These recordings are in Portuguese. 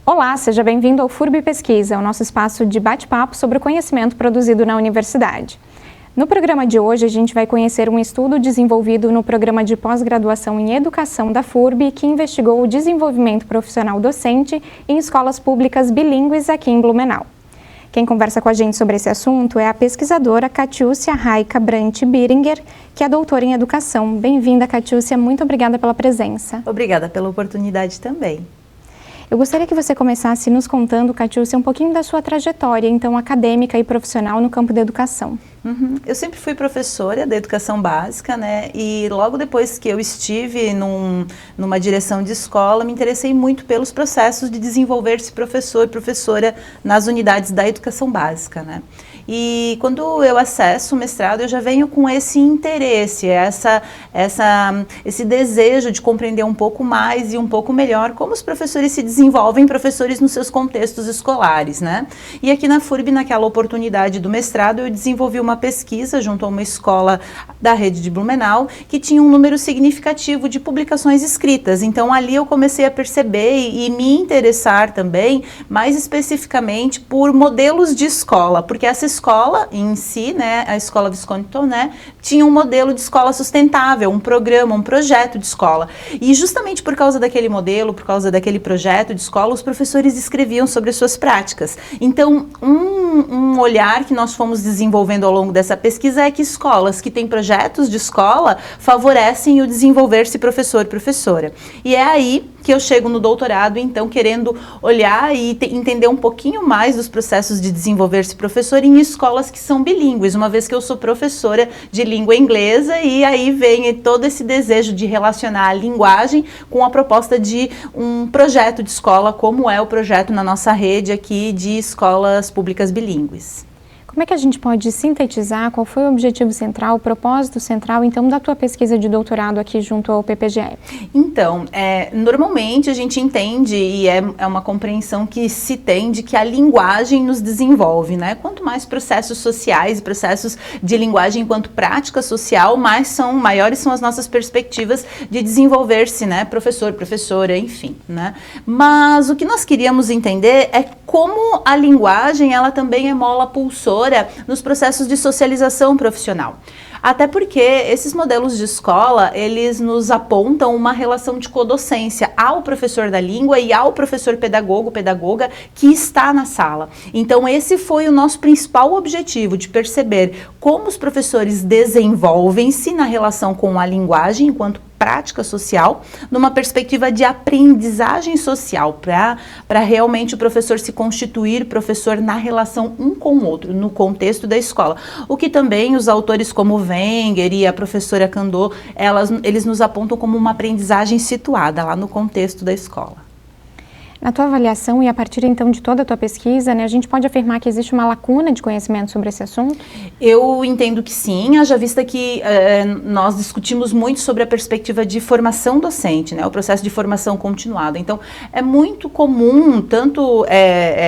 Olá, seja bem-vindo ao FURB Pesquisa, o nosso espaço de bate-papo sobre o conhecimento produzido na universidade. No programa de hoje, a gente vai conhecer um estudo desenvolvido no programa de pós-graduação em Educação da FURB, que investigou o desenvolvimento profissional docente em escolas públicas bilíngues aqui em Blumenau. Quem conversa com a gente sobre esse assunto é a pesquisadora Catiúcia Raika Brant Biringer, que é doutora em Educação. Bem-vinda, Catiúcia, muito obrigada pela presença. Obrigada pela oportunidade também. Eu gostaria que você começasse nos contando, Catiúcia, um pouquinho da sua trajetória, então, acadêmica e profissional no campo da educação. Eu sempre fui professora da educação básica, né? E logo depois que eu estive numa direção de escola, me interessei muito pelos processos de desenvolver-se professor e professora nas unidades da educação básica, né? E quando eu acesso o mestrado, eu já venho com esse interesse, esse desejo de compreender um pouco mais e um pouco melhor como os professores se desenvolvem, professores nos seus contextos escolares, né? E aqui na FURB, naquela oportunidade do mestrado, eu desenvolvi uma pesquisa junto a uma escola da rede de Blumenau, que tinha um número significativo de publicações escritas. Então, ali eu comecei a perceber e me interessar também, mais especificamente, por modelos de escola, porque essa escola em si, né, a Escola Visconde Toné, tinha um modelo de escola sustentável, um programa, um projeto de escola. E justamente por causa daquele modelo, por causa daquele projeto de escola, os professores escreviam sobre as suas práticas. Então, um olhar que nós fomos desenvolvendo ao longo dessa pesquisa é que escolas que têm projetos de escola favorecem o desenvolver-se professor e professora. E é aí que eu chego no doutorado, então, querendo olhar e entender um pouquinho mais dos processos de desenvolver-se professor em escolas que são bilíngues, uma vez que eu sou professora de língua inglesa, e aí vem todo esse desejo de relacionar a linguagem com a proposta de um projeto de escola, como é o projeto na nossa rede aqui de escolas públicas bilíngues. Como é que a gente pode sintetizar qual foi o objetivo central, o propósito central, então, da tua pesquisa de doutorado aqui junto ao PPGE? Então, normalmente a gente entende, e é uma compreensão que se tem, de que a linguagem nos desenvolve, né? Quanto mais processos sociais, processos de linguagem enquanto prática social, maiores são as nossas perspectivas de desenvolver-se, né? Professor, professora, enfim, né? Mas o que nós queríamos entender é como a linguagem, ela também é mola pulsora nos processos de socialização profissional. Até porque esses modelos de escola, eles nos apontam uma relação de codocência ao professor da língua e ao professor pedagogo, pedagoga, que está na sala. Então, esse foi o nosso principal objetivo, de perceber como os professores desenvolvem-se na relação com a linguagem enquanto prática social, numa perspectiva de aprendizagem social, para realmente o professor se constituir professor na relação um com o outro, no contexto da escola. O que também os autores como Wenger e a professora Candô, eles nos apontam como uma aprendizagem situada lá no contexto da escola. Na tua avaliação e a partir então de toda a tua pesquisa, né, a gente pode afirmar que existe uma lacuna de conhecimento sobre esse assunto? Eu entendo que sim, haja vista que nós discutimos muito sobre a perspectiva de formação docente, né, o processo de formação continuada. Então, é muito comum, tanto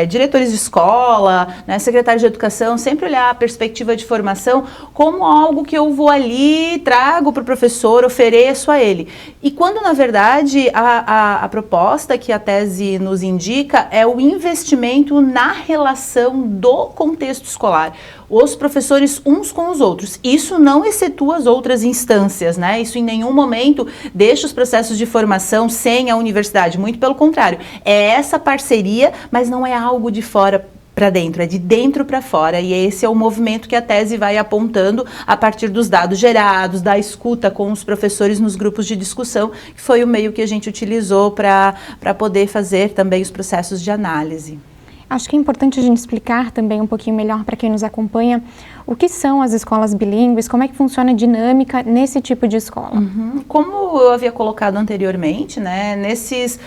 diretores de escola, né, secretários de educação, sempre olhar a perspectiva de formação como algo que eu vou ali, trago para o professor, ofereço a ele. E quando, na verdade, a proposta que a tese nos indica é o investimento na relação do contexto escolar, os professores uns com os outros. Isso não excetua as outras instâncias, né? Isso em nenhum momento deixa os processos de formação sem a universidade, muito pelo contrário. É essa parceria, mas não é algo de fora para dentro, é de dentro para fora, e esse é o movimento que a tese vai apontando a partir dos dados gerados, da escuta com os professores nos grupos de discussão, que foi o meio que a gente utilizou para poder fazer também os processos de análise. Acho que é importante a gente explicar também um pouquinho melhor para quem nos acompanha o que são as escolas bilíngues, como é que funciona a dinâmica nesse tipo de escola. Como eu havia colocado anteriormente, né, nesses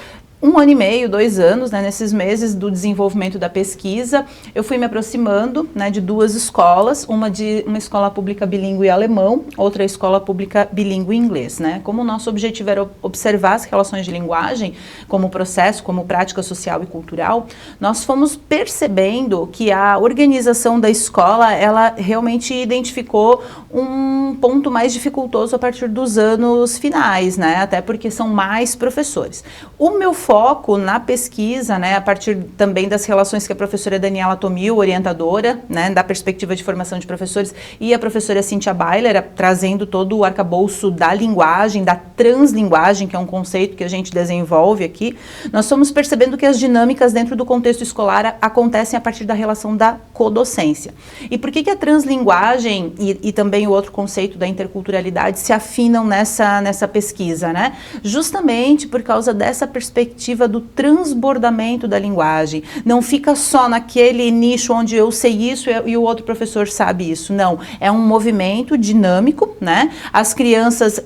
1 ano e meio, 2 anos, né, nesses meses do desenvolvimento da pesquisa, eu fui me aproximando, né, de 2 escolas, uma escola pública bilíngue alemão, outra escola pública bilíngue inglês, né? Como o nosso objetivo era observar as relações de linguagem como processo, como prática social e cultural, nós fomos percebendo que a organização da escola, ela realmente identificou um ponto mais dificultoso a partir dos anos finais, né? Até porque são mais professores. O meu foco foco na pesquisa, né, a partir também das relações que a professora Daniela Tomil, orientadora, né, da perspectiva de formação de professores, e a professora Cíntia Bailer, trazendo todo o arcabouço da linguagem, da translinguagem, que é um conceito que a gente desenvolve aqui, nós estamos percebendo que as dinâmicas dentro do contexto escolar acontecem a partir da relação da codocência. E por que a translinguagem e também o outro conceito da interculturalidade se afinam nessa pesquisa, né? Justamente por causa dessa perspectiva do transbordamento da linguagem. Não fica só naquele nicho onde eu sei isso e o outro professor sabe isso. Não, é um movimento dinâmico, né? As crianças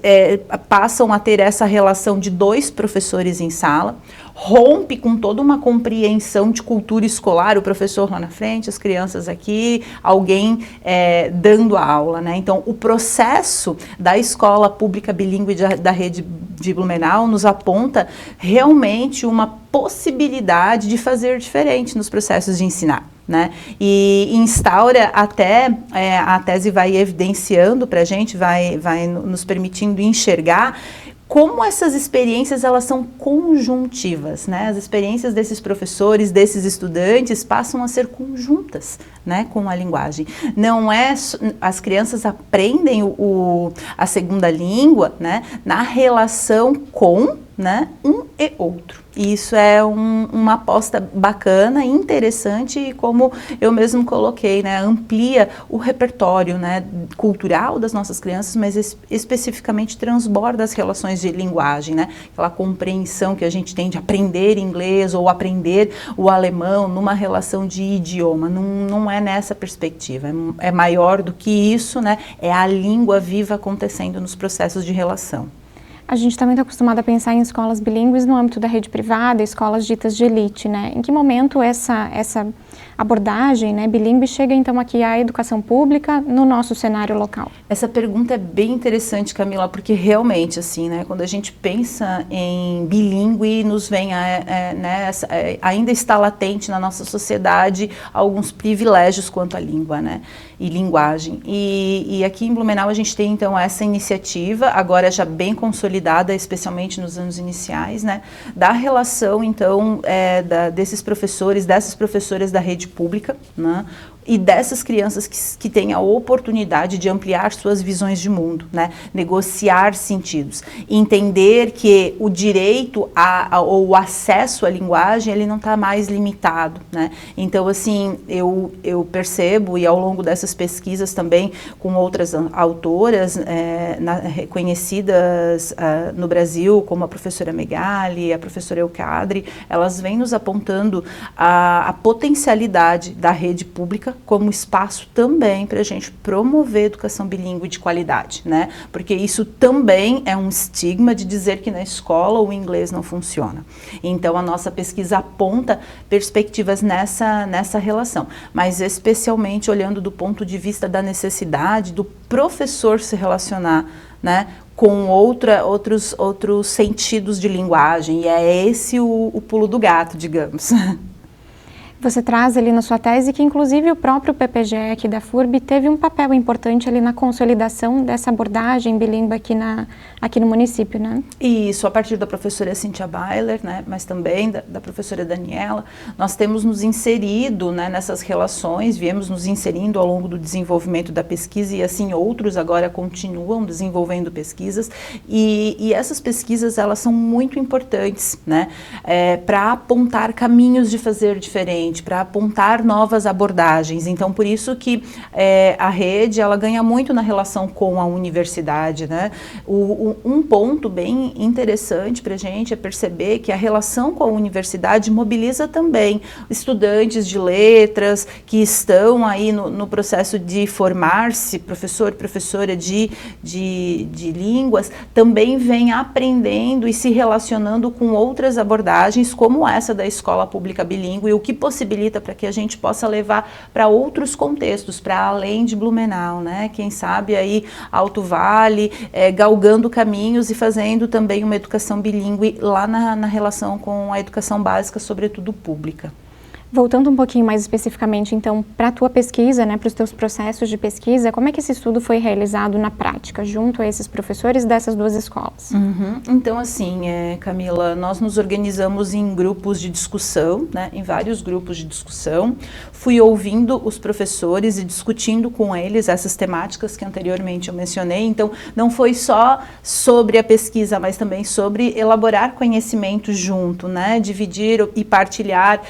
passam a ter essa relação de 2 professores em sala, rompe com toda uma compreensão de cultura escolar, o professor lá na frente, as crianças aqui, alguém dando a aula, né? Então, o processo da escola pública bilíngue da rede de Blumenau nos aponta realmente uma possibilidade de fazer diferente nos processos de ensinar, né? E instaura até, a tese vai evidenciando para a gente, vai nos permitindo enxergar como essas experiências, elas são conjuntivas, né? As experiências desses professores, desses estudantes, passam a ser conjuntas, né, com a linguagem. Não é, as crianças aprendem a segunda língua, né, na relação com, né, um e outro. E isso é uma aposta bacana, interessante e, como eu mesmo coloquei, né, amplia o repertório, né, cultural das nossas crianças, mas especificamente transborda as relações de linguagem, né, aquela compreensão que a gente tem de aprender inglês ou aprender o alemão numa relação de idioma. Não é nessa perspectiva, é maior do que isso, né, é a língua viva acontecendo nos processos de relação. A gente está muito acostumado a pensar em escolas bilíngues no âmbito da rede privada, escolas ditas de elite, né? Em que momento essa abordagem, né, bilíngue chega então aqui à educação pública no nosso cenário local? Essa pergunta é bem interessante, Camila, porque realmente, assim, né, quando a gente pensa em bilíngue, nos vem, né, ainda está latente na nossa sociedade alguns privilégios quanto à língua, né, e linguagem. E aqui em Blumenau a gente tem então essa iniciativa, agora já bem consolidada, especialmente nos anos iniciais, né, da relação então desses professores, dessas professoras da rede pública, né, e dessas crianças que têm a oportunidade de ampliar suas visões de mundo, né? Negociar sentidos, entender que o direito ou o acesso à linguagem, ele não está mais limitado, né? Então, assim, eu percebo, e ao longo dessas pesquisas também com outras autoras reconhecidas no Brasil, como a professora Megali, a professora Elcadre, elas vêm nos apontando a potencialidade da rede pública como espaço também para a gente promover educação bilíngue de qualidade, né? Porque isso também é um estigma de dizer que na escola o inglês não funciona. Então, a nossa pesquisa aponta perspectivas nessa relação, mas especialmente olhando do ponto de vista da necessidade do professor se relacionar, né, com outros sentidos de linguagem, e é esse o pulo do gato, digamos. Você traz ali na sua tese que, inclusive, o próprio PPGE aqui da FURB teve um papel importante ali na consolidação dessa abordagem bilíngue aqui no município, né? Isso, a partir da professora Cíntia Bailer, né, mas também da professora Daniela, nós temos nos inserido, né, nessas relações, viemos nos inserindo ao longo do desenvolvimento da pesquisa, e assim outros agora continuam desenvolvendo pesquisas, e essas pesquisas, elas são muito importantes, né, para apontar caminhos de fazer diferente, para apontar novas abordagens. Então, por isso que a rede, ela ganha muito na relação com a universidade, né? Um ponto bem interessante para a gente é perceber que a relação com a universidade mobiliza também estudantes de letras que estão aí no processo de formar-se, professor e professora de línguas, também vem aprendendo e se relacionando com outras abordagens, como essa da escola pública bilíngue, o que possibilita para que a gente possa levar para outros contextos, para além de Blumenau, né? Quem sabe aí Alto Vale, galgando caminhos e fazendo também uma educação bilíngue lá na relação com a educação básica, sobretudo pública. Voltando um pouquinho mais especificamente, então, para a tua pesquisa, né, para os teus processos de pesquisa, como é que esse estudo foi realizado na prática, junto a esses professores dessas duas escolas? Então, assim, Camila, nós nos organizamos em grupos de discussão, né, em vários grupos de discussão. Fui ouvindo os professores e discutindo com eles essas temáticas que anteriormente eu mencionei. Então, não foi só sobre a pesquisa, mas também sobre elaborar conhecimento junto, né, dividir e partilhar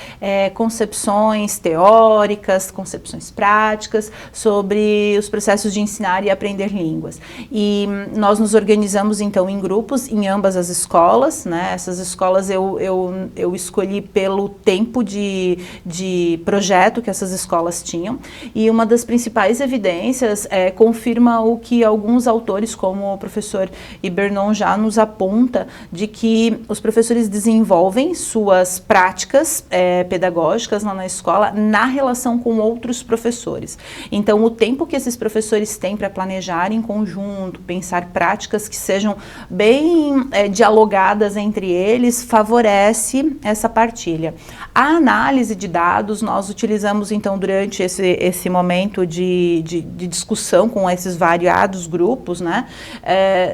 concepções teóricas, concepções práticas sobre os processos de ensinar e aprender línguas. E nós nos organizamos então em grupos em ambas as escolas, né? Essas escolas eu escolhi pelo tempo de projeto que essas escolas tinham, e uma das principais evidências confirma o que alguns autores, como o professor Ibernon, já nos aponta, de que os professores desenvolvem suas práticas pedagógicas lá na escola na relação com outros professores. Então, o tempo que esses professores têm para planejar em conjunto, pensar práticas que sejam bem dialogadas entre eles, favorece essa partilha. A análise de dados, nós utilizamos então durante esse momento de discussão com esses variados grupos, né?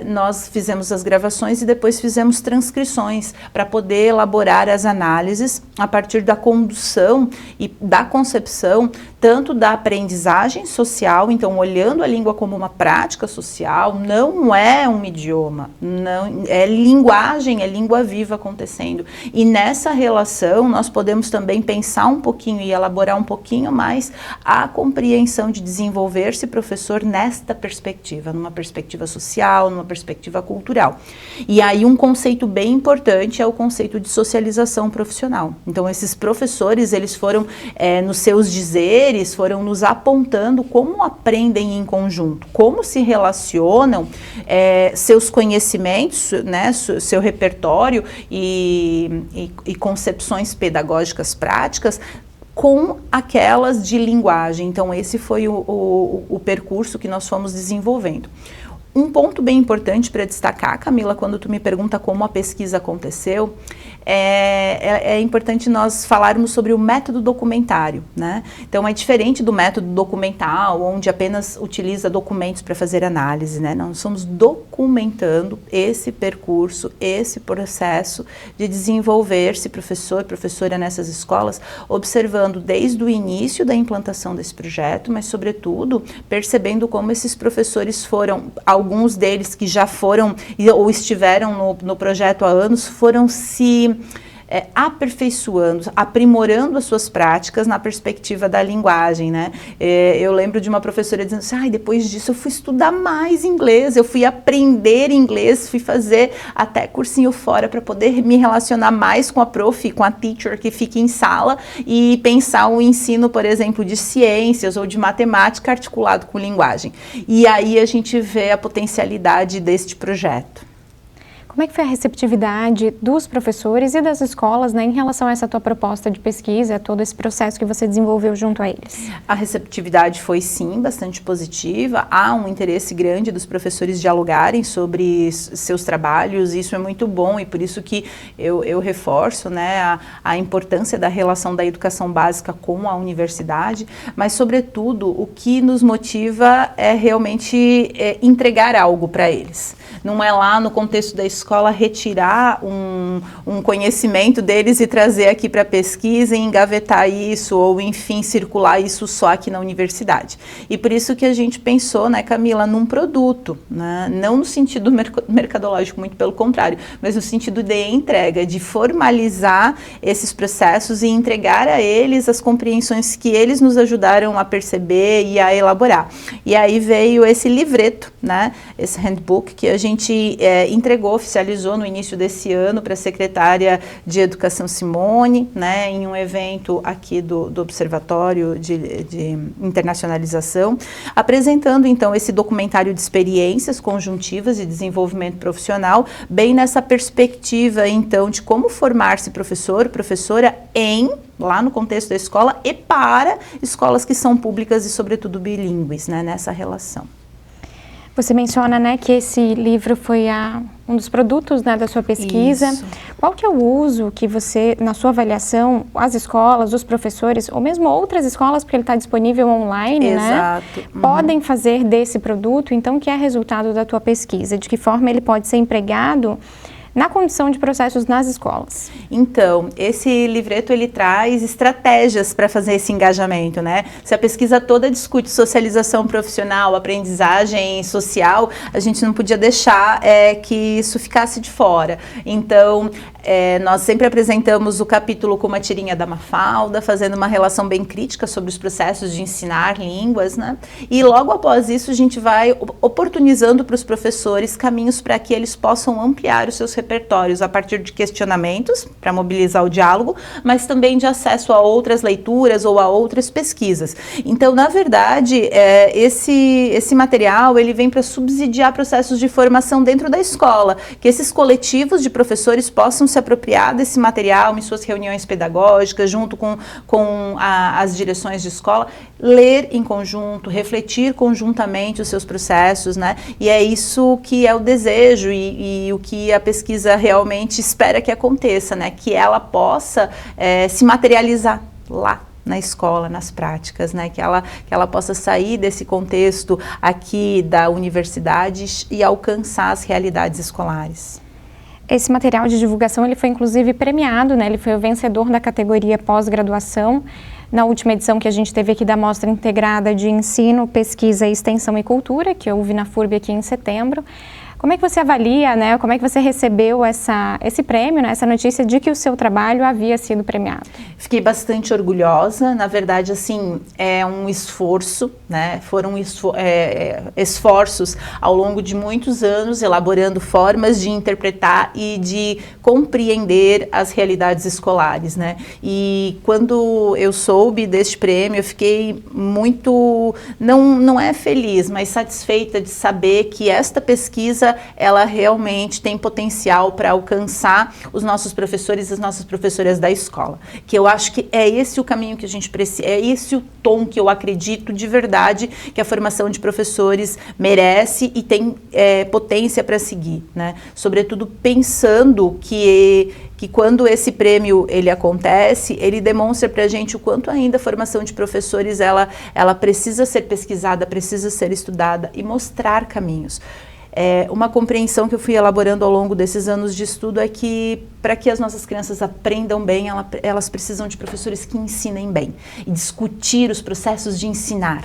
Nós fizemos as gravações e depois fizemos transcrições para poder elaborar as análises a partir da condução e da concepção, tanto da aprendizagem social, então olhando a língua como uma prática social, não é um idioma, não, é linguagem, é língua viva acontecendo. E nessa relação nós podemos também pensar um pouquinho e elaborar um pouquinho mais a compreensão de desenvolver-se professor nesta perspectiva, numa perspectiva social, numa perspectiva cultural. E aí um conceito bem importante é o conceito de socialização profissional. Então esses professores, eles foram nos seus dizeres, foram nos apontando como aprendem em conjunto, como se relacionam seus conhecimentos, né, seu repertório e concepções pedagógicas práticas com aquelas de linguagem. Então esse foi o percurso que nós fomos desenvolvendo. Um ponto bem importante para destacar, Camila, quando tu me pergunta como a pesquisa aconteceu, é importante nós falarmos sobre o método documentário, né? Então é diferente do método documental, onde apenas utiliza documentos para fazer análise, né? Nós estamos documentando esse percurso, esse processo de desenvolver-se professor, professora nessas escolas, observando desde o início da implantação desse projeto, mas sobretudo percebendo como esses professores foram, alguns deles que já foram ou estiveram no projeto há anos, foram se aperfeiçoando, aprimorando as suas práticas na perspectiva da linguagem, né? Eu lembro de uma professora dizendo assim, depois disso eu fui estudar mais inglês, eu fui aprender inglês, fui fazer até cursinho fora para poder me relacionar mais com a prof, com a teacher que fica em sala e pensar o ensino, por exemplo, de ciências ou de matemática articulado com linguagem. E aí a gente vê a potencialidade deste projeto. Como é que foi a receptividade dos professores e das escolas, né, em relação a essa tua proposta de pesquisa, todo esse processo que você desenvolveu junto a eles? A receptividade foi sim bastante positiva, há um interesse grande dos professores dialogarem sobre seus trabalhos, isso é muito bom e por isso que eu reforço, né, a importância da relação da educação básica com a universidade, mas sobretudo o que nos motiva é realmente entregar algo para eles. Não é lá no contexto da escola retirar um conhecimento deles e trazer aqui para a pesquisa e engavetar isso ou, enfim, circular isso só aqui na universidade. E por isso que a gente pensou, né, Camila, num produto, né? Não no sentido mercadológico, muito pelo contrário, mas no sentido de entrega, de formalizar esses processos e entregar a eles as compreensões que eles nos ajudaram a perceber e a elaborar. E aí veio esse livreto, né, esse handbook que a gente entregou, oficializou no início desse ano para a secretária de Educação Simone, né, em um evento aqui do Observatório de Internacionalização, apresentando então esse documentário de experiências conjuntivas e desenvolvimento profissional, bem nessa perspectiva então de como formar-se professor, professora lá no contexto da escola e para escolas que são públicas e sobretudo bilíngues, né, nessa relação. Você menciona, né, que esse livro foi um dos produtos, né, da sua pesquisa. Isso. Qual que é o uso que você, na sua avaliação, as escolas, os professores, ou mesmo outras escolas, porque ele está disponível online, Exato. né, podem fazer desse produto, então, que é resultado da tua pesquisa? De que forma ele pode ser empregado na condução de processos nas escolas? Então, esse livreto ele traz estratégias para fazer esse engajamento, né? Se a pesquisa toda discute socialização profissional, aprendizagem social, a gente não podia deixar que isso ficasse de fora. Então, nós sempre apresentamos o capítulo com uma tirinha da Mafalda, fazendo uma relação bem crítica sobre os processos de ensinar línguas, né? E logo após isso, a gente vai oportunizando para os professores caminhos para que eles possam ampliar os seus repertórios a partir de questionamentos, para mobilizar o diálogo, mas também de acesso a outras leituras ou a outras pesquisas. Então, na verdade, esse material ele vem para subsidiar processos de formação dentro da escola, que esses coletivos de professores possam se apropriar desse material em suas reuniões pedagógicas, junto com as direções de escola, ler em conjunto, refletir conjuntamente os seus processos, né? E é isso que é o desejo e o que a pesquisa realmente espera que aconteça, né? Que ela possa se materializar lá na escola, nas práticas, né? Que ela possa sair desse contexto aqui da universidade e alcançar as realidades escolares. Esse material de divulgação ele foi inclusive premiado, né? Ele foi o vencedor da categoria pós-graduação na última edição que a gente teve aqui da Mostra Integrada de Ensino, Pesquisa, Extensão e Cultura, que houve na FURB aqui em setembro. Como é que você avalia, né? Como é que você recebeu esse prêmio, né? Essa notícia de que o seu trabalho havia sido premiado? Fiquei bastante orgulhosa. Na verdade, assim, é um esforço, né? Foram esforços ao longo de muitos anos, elaborando formas de interpretar e de compreender as realidades escolares, né? E quando eu soube deste prêmio, eu fiquei muito, não é feliz, mas satisfeita de saber que esta pesquisa ela realmente tem potencial para alcançar os nossos professores e as nossas professoras da escola. Que eu acho que é esse o caminho que a gente precisa, é esse o tom que eu acredito de verdade que a formação de professores merece e tem potência para seguir, né? Sobretudo pensando que quando esse prêmio ele acontece, ele demonstra para a gente o quanto ainda a formação de professores ela precisa ser pesquisada, precisa ser estudada e mostrar caminhos. Uma compreensão que eu fui elaborando ao longo desses anos de estudo é que para que as nossas crianças aprendam bem, elas precisam de professores que ensinem bem e discutir os processos de ensinar,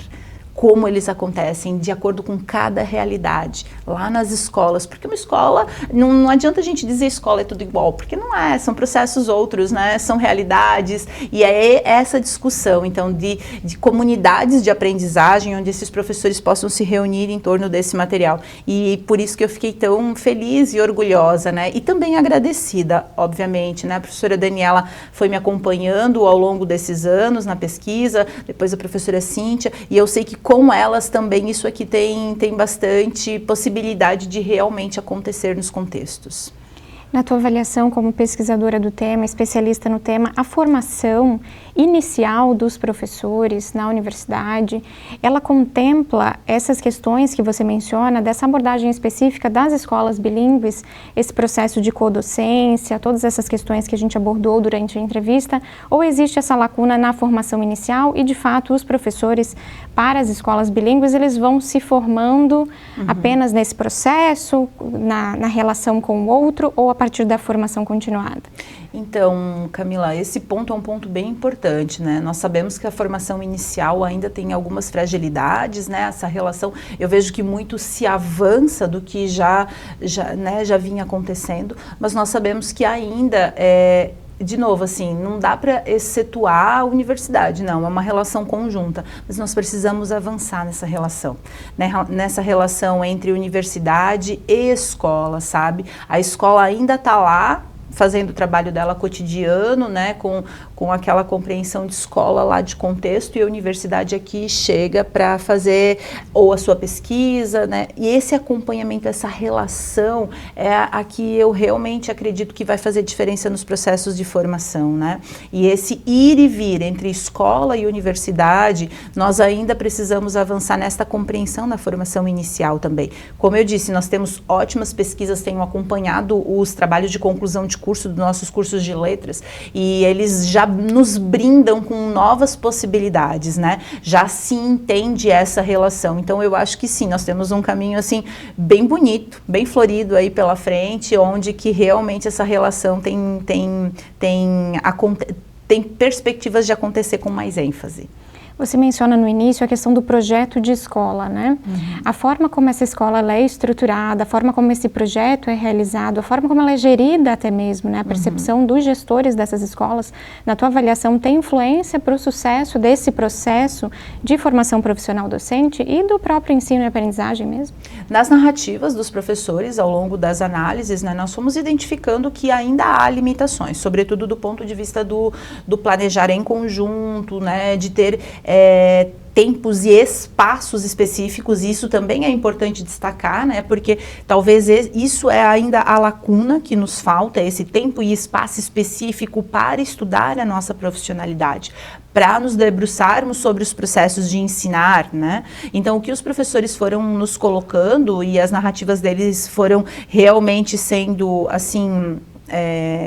como eles acontecem, de acordo com cada realidade, lá nas escolas, porque uma escola, não adianta a gente dizer escola é tudo igual, porque não é, são processos outros, né, são realidades, e é essa discussão, então, de comunidades de aprendizagem, onde esses professores possam se reunir em torno desse material, e por isso que eu fiquei tão feliz e orgulhosa, né, e também agradecida, obviamente, né, a professora Daniela foi me acompanhando ao longo desses anos na pesquisa, depois a professora Cíntia, e eu sei que com elas também isso aqui tem bastante possibilidade de realmente acontecer nos contextos. Na tua avaliação como pesquisadora do tema, especialista no tema, a formação inicial dos professores na universidade, ela contempla essas questões que você menciona, dessa abordagem específica das escolas bilíngues, esse processo de codocência, todas essas questões que a gente abordou durante a entrevista, ou existe essa lacuna na formação inicial e, de fato, os professores para as escolas bilíngues, eles vão se formando apenas nesse processo, na relação com o outro, ou a partir da formação continuada? Então, Camila, esse ponto é um ponto bem importante, né? Nós sabemos que a formação inicial ainda tem algumas fragilidades, né? Essa relação, eu vejo que muito se avança do que já vinha acontecendo, mas nós sabemos que ainda de novo, assim, não dá para excetuar a universidade, não, é uma relação conjunta, mas nós precisamos avançar nessa relação, né? Nessa relação entre universidade e escola, sabe? A escola ainda está lá, fazendo o trabalho dela cotidiano, né, com com aquela compreensão de escola lá de contexto, e a universidade aqui chega para fazer ou a sua pesquisa, né? E esse acompanhamento, essa relação é a que eu realmente acredito que vai fazer diferença nos processos de formação, né? E esse ir e vir entre escola e universidade, nós ainda precisamos avançar nesta compreensão da formação inicial também. Como eu disse, nós temos ótimas pesquisas, tenho acompanhado os trabalhos de conclusão de curso dos nossos cursos de letras, e eles já nos brindam com novas possibilidades, né? Já se entende essa relação. Então eu acho que sim, nós temos um caminho assim bem bonito, bem florido aí pela frente, onde que realmente essa relação tem perspectivas de acontecer com mais ênfase. Você menciona no início a questão do projeto de escola, né? A forma como essa escola ela é estruturada, a forma como esse projeto é realizado, a forma como ela é gerida até mesmo, né? A percepção dos gestores dessas escolas, na tua avaliação, tem influência para o sucesso desse processo de formação profissional docente e do próprio ensino e aprendizagem mesmo? Nas narrativas dos professores, ao longo das análises, né, nós fomos identificando que ainda há limitações, sobretudo do ponto de vista do planejar em conjunto, né, de ter tempos e espaços específicos. Isso também é importante destacar, né, porque talvez isso é ainda a lacuna que nos falta, esse tempo e espaço específico para estudar a nossa profissionalidade, para nos debruçarmos sobre os processos de ensinar, né? Então, o que os professores foram nos colocando e as narrativas deles foram realmente sendo, assim,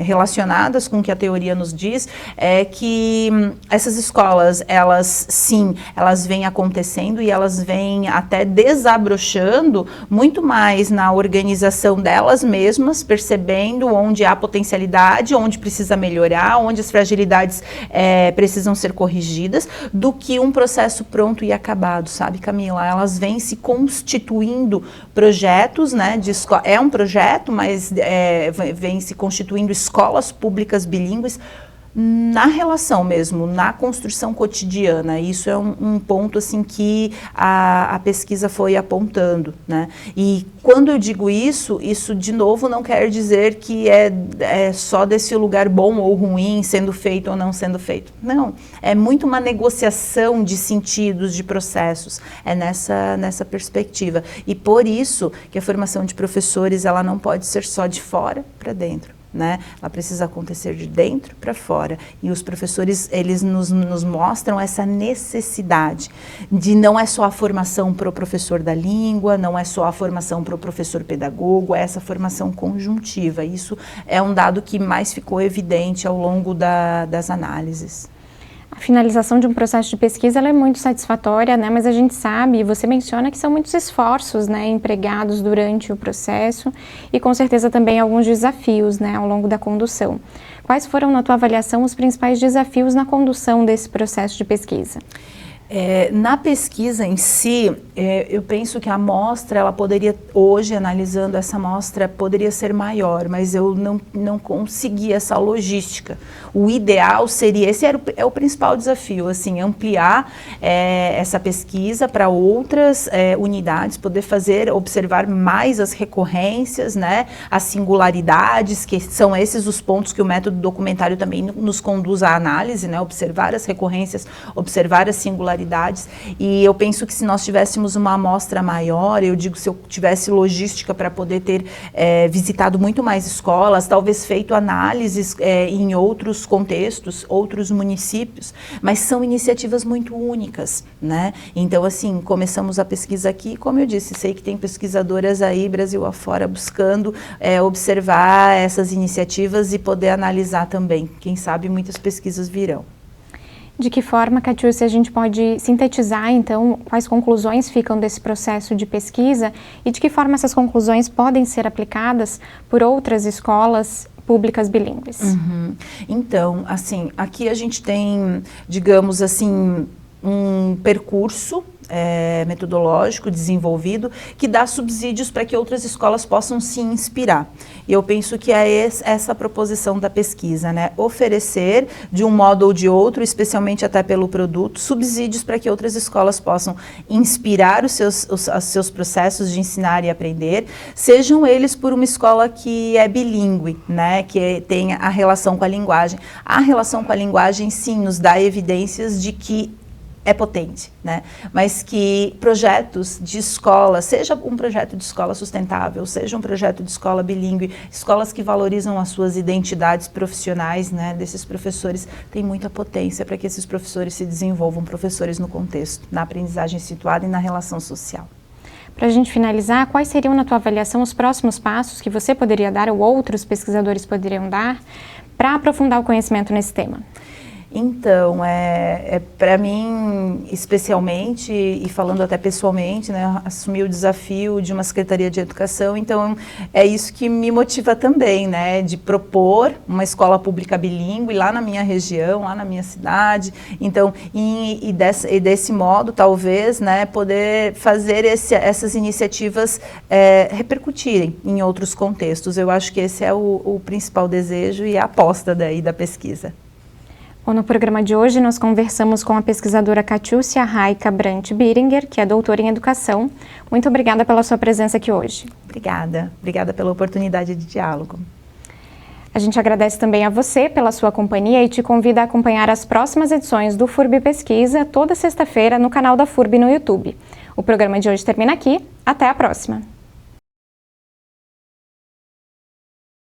relacionadas com o que a teoria nos diz, é que essas escolas, elas vêm acontecendo e elas vêm até desabrochando muito mais na organização delas mesmas, percebendo onde há potencialidade, onde precisa melhorar, onde as fragilidades precisam ser corrigidas, do que um processo pronto e acabado, sabe, Camila? Elas vêm se constituindo projetos, né, é um projeto, mas vem se constituindo escolas públicas bilíngues na relação mesmo, na construção cotidiana. Isso é um ponto assim que a pesquisa foi apontando, né? E quando eu digo isso de novo não quer dizer que é só desse lugar bom ou ruim, sendo feito ou não sendo feito. Não, é muito uma negociação de sentidos, de processos, é nessa perspectiva. E por isso que a formação de professores, ela não pode ser só de fora para dentro, né? Ela precisa acontecer de dentro para fora, e os professores, eles nos mostram essa necessidade de não é só a formação para o professor da língua, não é só a formação para o professor pedagogo, é essa formação conjuntiva. Isso é um dado que mais ficou evidente ao longo das análises. A finalização de um processo de pesquisa ela é muito satisfatória, né? Mas a gente sabe, e você menciona que são muitos esforços, né, empregados durante o processo e com certeza também alguns desafios, né, ao longo da condução. Quais foram, na tua avaliação, os principais desafios na condução desse processo de pesquisa? Na pesquisa em si, eu penso que a amostra, ela poderia, hoje analisando essa amostra, poderia ser maior, mas eu não consegui essa logística. O ideal seria, esse é o principal desafio, assim, ampliar essa pesquisa para outras unidades, poder observar mais as recorrências, né, as singularidades, que são esses os pontos que o método documentário também nos conduz à análise, né, observar as recorrências, observar as singularidades. E eu penso que se nós tivéssemos uma amostra maior, eu digo, se eu tivesse logística para poder ter visitado muito mais escolas, talvez feito análises em outros contextos, outros municípios, mas são iniciativas muito únicas, né? Então, assim, começamos a pesquisa aqui, como eu disse, sei que tem pesquisadoras aí, Brasil afora, buscando observar essas iniciativas e poder analisar também. Quem sabe muitas pesquisas virão. De que forma, Catiúcia, a gente pode sintetizar, então, quais conclusões ficam desse processo de pesquisa e de que forma essas conclusões podem ser aplicadas por outras escolas públicas bilíngues? Então, assim, aqui a gente tem, digamos assim, um percurso metodológico desenvolvido que dá subsídios para que outras escolas possam se inspirar. E eu penso que é essa a proposição da pesquisa, né? Oferecer, de um modo ou de outro, especialmente até pelo produto, subsídios para que outras escolas possam inspirar os seus processos de ensinar e aprender, sejam eles por uma escola que é bilíngue, né? Que tem a relação com a linguagem. A relação com a linguagem, sim, nos dá evidências de que é potente, né? Mas que projetos de escola, seja um projeto de escola sustentável, seja um projeto de escola bilíngue, escolas que valorizam as suas identidades profissionais, né, desses professores, tem muita potência para que esses professores se desenvolvam, professores no contexto, na aprendizagem situada e na relação social. Para a gente finalizar, quais seriam, na tua avaliação, os próximos passos que você poderia dar ou outros pesquisadores poderiam dar para aprofundar o conhecimento nesse tema? Então, para mim, especialmente, e falando até pessoalmente, né, assumi o desafio de uma Secretaria de Educação, então é isso que me motiva também, né, de propor uma escola pública bilíngue lá na minha região, lá na minha cidade, então, e desse modo, talvez, né, poder fazer essas iniciativas repercutirem em outros contextos. Eu acho que esse é o principal desejo e a aposta daí da pesquisa. Bom, no programa de hoje nós conversamos com a pesquisadora Catiúcia Raika Brant Biringer, que é doutora em educação. Muito obrigada pela sua presença aqui hoje. Obrigada pela oportunidade de diálogo. A gente agradece também a você pela sua companhia e te convida a acompanhar as próximas edições do FURB Pesquisa toda sexta-feira no canal da FURB no YouTube. O programa de hoje termina aqui. Até a próxima!